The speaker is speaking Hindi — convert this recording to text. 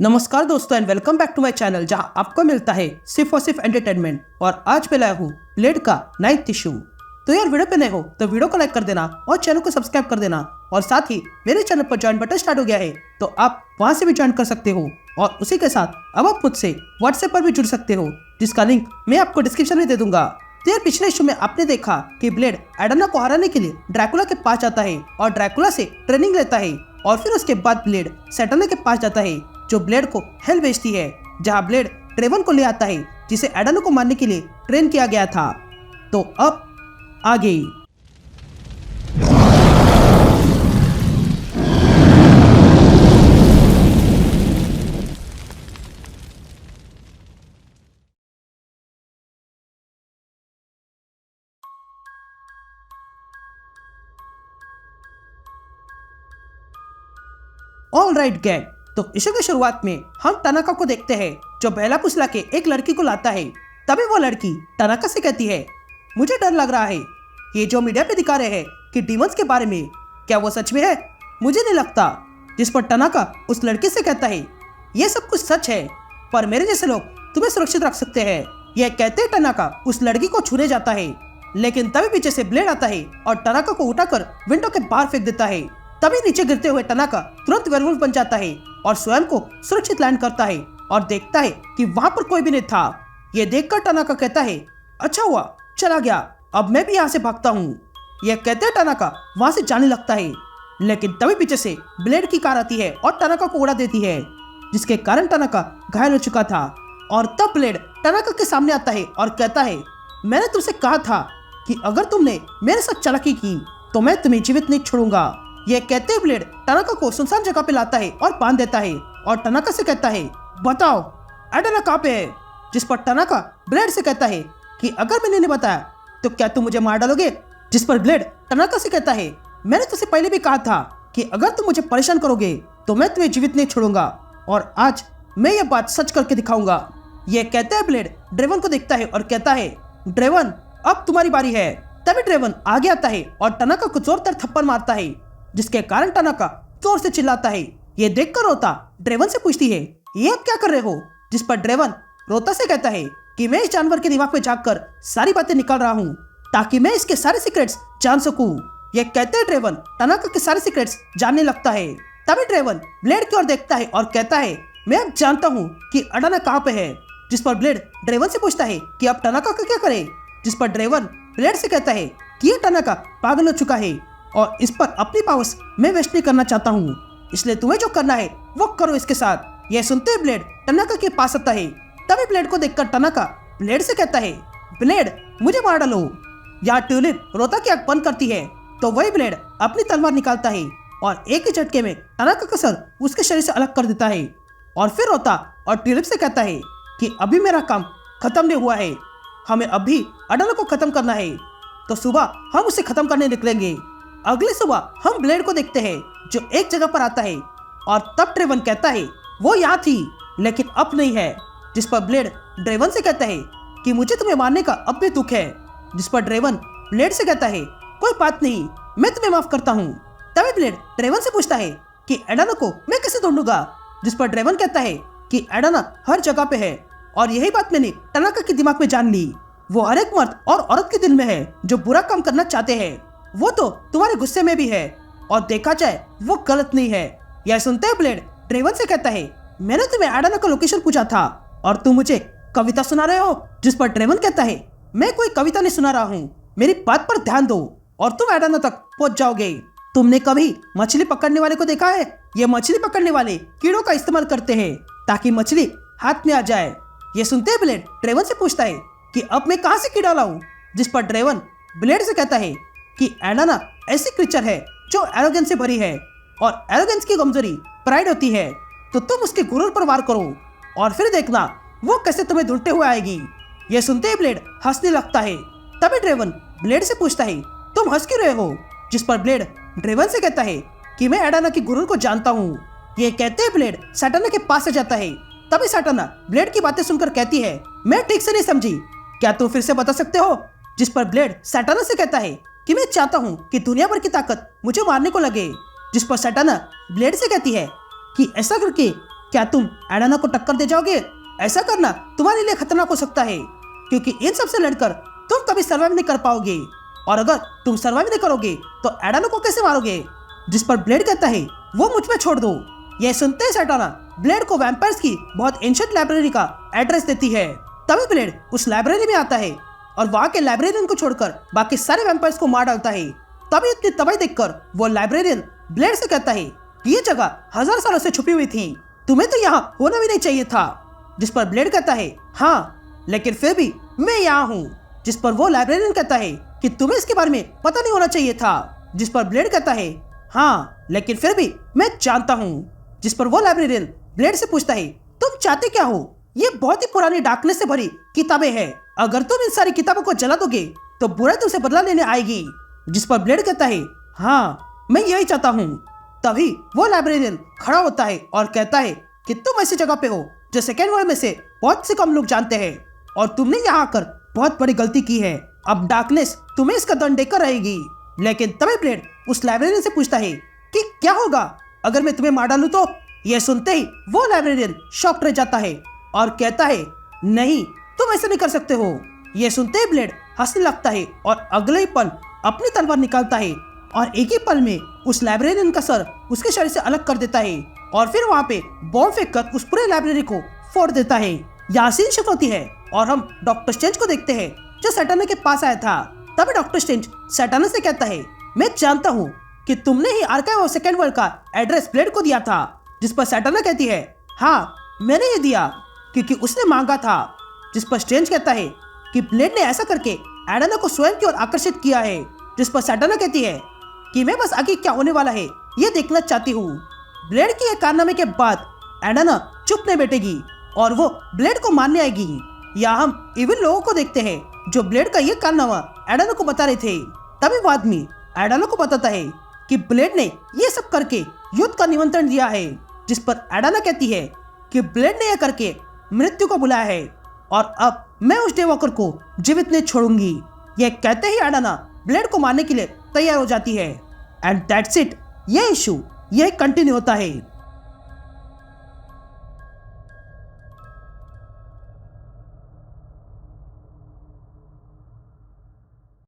नमस्कार दोस्तों and welcome back to my channel जहां आपको मिलता है सिर्फ और सिर्फ एंटरटेनमेंट। और आज मैं लाया हूँ ब्लेड का 9th इशू। तो यार वीडियो पे नए हो तो वीडियो को लाइक कर देना और चैनल को सब्सक्राइब कर देना। और साथ ही मेरे चैनल पर ज्वाइन बटन स्टार्ट हो गया है तो आप वहां से भी ज्वाइन कर सकते हो। और उसी के साथ अब आप मुझसे व्हाट्सएप पर भी जुड़ सकते हो जिसका लिंक मैं आपको डिस्क्रिप्शन में दे दूंगा। तो यार पिछले इशू में आपने देखा कि ब्लेड एडाना को हराने के लिए ड्रैकुला के पास जाता है और ड्रैकुला से ट्रेनिंग लेता है। और फिर उसके बाद ब्लेड सैटर्ना के पास जाता है जो ब्लेड को हेल भेजती है, जहां ब्लेड ट्रेवन को ले आता है जिसे एडाना को मारने के लिए ट्रेन किया गया था। तो अब आगे ऑल राइट गैंग। तो इशू की शुरुआत में हम टनाका को देखते हैं जो बेला पुसला के एक लड़की को लाता है। तभी वो लड़की टनाका से कहती है, मुझे डर लग रहा है, ये जो मीडिया पे दिखा रहे हैं कि डीमंस के बारे में, क्या वो सच में है? मुझे नहीं लगता। जिस पर टनाका उस लड़की से कहता है, ये सब कुछ सच है पर मेरे जैसे लोग तुम्हें सुरक्षित रख सकते हैं। यह कहते ही टनाका उस लड़की को छूने जाता है, लेकिन तभी पीछे से ब्लेड आता है और टनाका को उठाकर विंडो के बाहर फेंक देता है। तभी नीचे गिरते हुए टनाका तुरंत वेयरवुल्फ बन जाता है और स्वयं को सुरक्षित लैंड करता है और देखता है कि वहां पर कोई भी नहीं था। ये देखकर टनाका कहता है, अच्छा हुआ चला गया, अब मैं भी यहाँ से भागता हूँ। यह कहते टनाका वहां से जाने लगता है, लेकिन तभी पीछे से ब्लेड की कार आती है और टनाका को उड़ा देती है, जिसके कारण टनाका घायल हो चुका था। और तब ब्लेड टनाका के सामने आता है और कहता है, मैंने तुमसे कहा था कि अगर तुमने मेरे साथ चालाकी की तो मैं तुम्हें जीवित नहीं छोड़ूंगा। यह कहते ब्लेड टनाका को सुनसान जगह पे लाता है और बांध देता है और टनाका से कहता है, बताओ एडाना कहाँ पे है? जिस पर टनाका ब्लेड से कहता है कि अगर मैंने नहीं बताया तो क्या तुम मुझे मार डालोगे? जिस पर ब्लेड टनाका से कहता है, मैंने तुझसे पहले भी कहा था कि अगर तुम मुझे परेशान करोगे तो मैं तुम्हें जीवित नहीं छोड़ूंगा, और आज मैं ये बात सच करके दिखाऊंगा। यह कहते हैं ब्लेड ड्रेवन को देखता है और कहता है, ड्रेवन अब तुम्हारी बारी है। तभी ड्रेवन आगे आता है और टनाका को जोरदार थप्पड़ मारता है, जिसके कारण टनाका जोर से चिल्लाता है। ये देखकर रोता ड्रेवन से पूछती है, ये आप क्या कर रहे हो? जिस पर ड्रेवन रोता से कहता है कि मैं इस जानवर के दिमाग में झांककर सारी बातें निकाल रहा हूँ ताकि मैं इसके सारे सीक्रेट्स जान सकूं। ये कहते हैं ड्रेवन टनाका के सारे सीक्रेट्स जानने लगता है। तभी ड्रेवन ब्लेड की ओर देखता है और कहता है, मैं अब जानता हूँ कि एडाना कहाँ पे है। जिस पर ब्लेड ड्रेवन से पूछता है कि अब टनाका का क्या करे? जिस पर ड्रेवन ब्लेड से कहता है कि ये टनाका पागल हो चुका है और इस पर अपनी पावर्स मैं वेस्ट नहीं करना चाहता हूँ, इसलिए तुम्हें जो करना है वो करो इसके साथ। यह सुनते हुए ब्लेड टनाका के पास आता है। तभी ब्लेड को देखकर टनाका ब्लेड से कहता है, ब्लेड मुझे मार डालो। यहाँ ट्यूलिप रोता की आंख बंद करती है तो वही ब्लेड अपनी तलवार निकालता है और एक ही झटके में टनाका का सर उसके शरीर से अलग कर देता है। और फिर रोता और ट्यूलिप से कहता है कि अभी मेरा काम खत्म नहीं हुआ है, हमें अभी एडाना को खत्म करना है, तो सुबह हम उसे खत्म करने निकलेंगे। अगली सुबह हम ब्लेड को देखते हैं जो एक जगह पर आता है और तब ड्रेवन कहता है, वो यहाँ थी लेकिन अब नहीं है। जिस पर ब्लेड ड्रेवन से कहता है कि मुझे तुम्हें मारने का अब भी दुख है। जिस पर ड्रेवन ब्लेड से कहता है, कोई बात नहीं, मैं तुम्हें माफ करता हूँ। तभी ब्लेड ड्रेवन से पूछता है कि एडाना को मैं कैसे ढूंढूंगा? जिस पर ड्रेवन कहता है कि एडाना हर जगह पे है और यही बात मैंने टनाका के दिमाग में जान ली। वो हर एक मर्द और औरत के दिल में है जो बुरा काम करना चाहते हैं, वो तो तुम्हारे गुस्से में भी है और देखा जाए वो गलत नहीं है। यह सुनते ही ब्लेड ड्रेवन से कहता है, मैंने तुम्हें एडाना का लोकेशन पूछा था और तुम मुझे कविता सुना रहे हो? जिस पर ड्रेवन कहता है, मैं कोई कविता नहीं सुना रहा हूँ, मेरी बात पर ध्यान दो और तुम एडाना तक पहुंच जाओगे। तुमने कभी मछली पकड़ने वाले को देखा है? ये मछली पकड़ने वाले कीड़ों का इस्तेमाल करते हैं ताकि मछली हाथ में आ जाए। ये सुनते ही ब्लेड ड्रेवन से पूछता है कि अब मैं कहाँ से कीड़ा लाऊं? जिस पर ड्रेवन ब्लेड से कहता है कि एडाना ऐसी क्रीचर है जो एरोगेंस से भरी है और एरोगेंस की कमजोरी प्राइड होती है, तो तुम उसके गुरूर पर वार करो और फिर देखना वो कैसे तुम्हें ढूंढते हुए आएगी। यह सुनते ही ब्लेड हंसने लगता है। तभी ड्रेवन ब्लेड से पूछता है, तुम हंस क्यों रहे हो? जिस पर ब्लेड ड्रेवन से कहता है कि मैं एडाना की गुरूर को जानता हूँ। ये कहते ही ब्लेड सैटर्ना के पास से जाता है। तभी सैटर्ना ब्लेड की बातें सुनकर कहती है, मैं ठीक से नहीं समझी, क्या तुम फिर से बता सकते हो? जिस पर ब्लेड सैटर्ना से कहता है कि मैं चाहता हूँ कि दुनिया भर की ताकत मुझे मारने को लगे। जिस पर सैटर्ना ब्लेड से कहती है कि ऐसा करके क्या तुम एडाना को टक्कर दे जाओगे? ऐसा करना तुम्हारे लिए खतरनाक हो सकता है, क्योंकि इन सब से लड़कर तुम कभी सर्वाइव नहीं कर पाओगे, और अगर तुम सर्वाइव नहीं करोगे तो एडाना को कैसे मारोगे? जिस पर ब्लेड कहता है वो मुझ पे छोड़ दो। यह सुनते ही सैटाना ब्लेड को वैम्पायर्स की बहुत एंशिएंट लाइब्रेरी का एड्रेस देती है। तभी ब्लेड उस लाइब्रेरी में आता है और वहाँ के लाइब्रेरियन को छोड़कर बाकी सारे वैम्पायर्स को मार डालता है। तभी इतनी तबाही देखकर वो लाइब्रेरियन ब्लेड से कहता है कि ये जगह 1000 सालों से छुपी हुई थी, तुम्हें तो यहाँ होना भी नहीं चाहिए था। जिस पर ब्लेड कहता है हाँ, लेकिन फिर भी मैं यहाँ हूँ। जिस पर वो लाइब्रेरियन कहता है कि तुम्हें इसके बारे में पता नहीं होना चाहिए था। जिस पर ब्लेड कहता है हाँ, लेकिन फिर भी मैं जानता हूँ। जिस पर वो लाइब्रेरियन ब्लेड से पूछता है तुम चाहते क्या हो? ये बहुत ही पुरानी डार्कनेस से भरी किताबें हैं, अगर तुम इन सारी किताबों को जला दोगे तो बुराई तुमसे बदला लेने आएगी। जिस पर ब्लेड कहता है हाँ, मैं यही चाहता हूँ। तभी वो लाइब्रेरियन खड़ा होता है और कहता है कि तुम ऐसी जगह पे हो जो सेकेंड वर्ल्ड में से बहुत से कम लोग जानते हैं, और तुमने यहाँ आकर बहुत बड़ी गलती की है। अब डार्कनेस तुम्हें इसका दंड देकर रहेगी। लेकिन तभी ब्लेड उस लाइब्रेरियन से पूछता है कि क्या होगा अगर मैं तुम्हें मार डालूं तो? यह सुनते ही वो लाइब्रेरियन शॉक रह जाता है और कहता है नहीं, तुम ऐसा नहीं कर सकते हो। यह सुनते ही ब्लेड हंसने लगता है और अगले ही पल अपनी तलवार निकालता है और एक ही पल में उस लाइब्रेरियन का सर उसके शरीर से अलग कर देता है और फिर वहाँ पे बॉम्ब फेंक कर उस पूरे लाइब्रेरी को फोड़ देता है। यहाँ सीन शिफ्ट होती है और हम डॉक्टर स्ट्रेंज को देखते हैं जो सैटाना के पास आया था। तभी डॉक्टर स्ट्रेंज सैटाना से कहता है मैं जानता हूँ कि तुमने ही आर्काइव ऑफ सेकेंड वर्ल्ड का एड्रेस ब्लेड को दिया था। जिस पर सैटाना कहती है हाँ, मैंने ये दिया क्योंकि उसने मांगा था। जिस पर स्ट्रेंज कहता है कि ब्लेड ने ऐसा करके एडाना को स्वयं की ओर आकर्षित किया है। जिस पर सैटाना कहती है कि मैं बस आगे क्या होने वाला है ये देखना चाहती हूँ। ब्लेड के कारनामे के बाद एडाना चुप नहीं बैठेगी और वो ब्लेड को मारने आएगी। या हम इविल लोगों को देखते हैं जो ब्लेड का ये कारनामा एडाना को बता रहे थे। तभी वो आदमी एडाना को बताता है कि ब्लेड ने ये सब करके युद्ध का निमंत्रण दिया है। जिस पर एडाना कहती है कि ब्लेड ने यह करके मृत्यु को बुलाया है और अब मैं उस डेवॉकर को जीवित नहीं छोड़ूंगी। यह कहते ही एडाना ब्लेड को मारने के लिए तैयार हो जाती है। And that's it. यह इशू यह कंटिन्यू होता है।